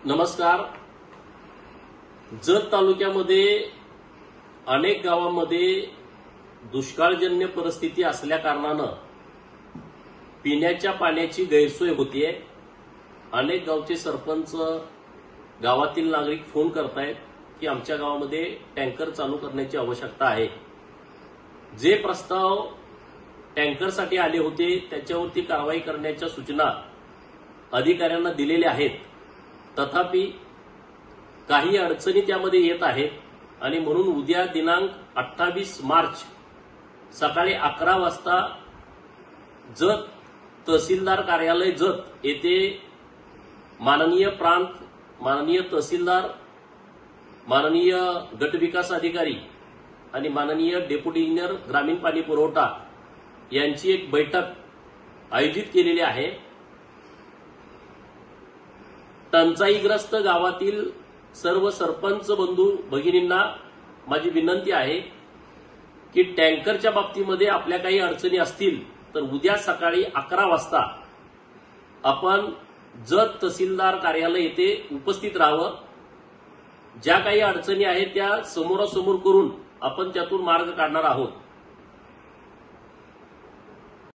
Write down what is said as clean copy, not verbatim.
नमस्कार. जत तालुक्यामध्ये अनेक गावांमध्ये दुष्काळजन्य परिस्थिती असल्या कारणानं पिण्याच्या पाण्याची गैरसोय होतीये. अनेक गावचे सरपंच, गावातील नागरिक फोन करतायत की आमच्या गावामध्ये टँकर चालू करण्याची आवश्यकता आहे. जे प्रस्ताव टँकरसाठी आले होते त्याच्यावरती कारवाई करण्याच्या सूचना अधिकाऱ्यांना दिलेल्या आहेत. तथापि काही अडचणी त्यामध्ये येत आहेत आणि म्हणून उद्या दिनांक 28 मार्च सकाळी 11 वाजता जत तहसीलदार कार्यालय जत येथे माननीय प्रांत, माननीय तहसीलदार, माननीय गट विकास अधिकारी आणि माननीय डेप्युटी इंजिनियर ग्रामीण पाणी पुरवठा यांची एक बैठक आयोजित केलेली आहे. टंचाईग्रस्त गावातील सर्व सरपंच बंधू भगिनींना माझी विनंती आहे की टँकरच्या बाबतीमध्ये आपल्या काही अडचणी असतील तर उद्या सकाळी 11 वाजता आपण जत तहसीलदार कार्यालय येथे उपस्थित राहावं. ज्या काही अडचणी आहेत त्या समोरासमोर करून आपण त्यातून मार्ग काढणार आहोत.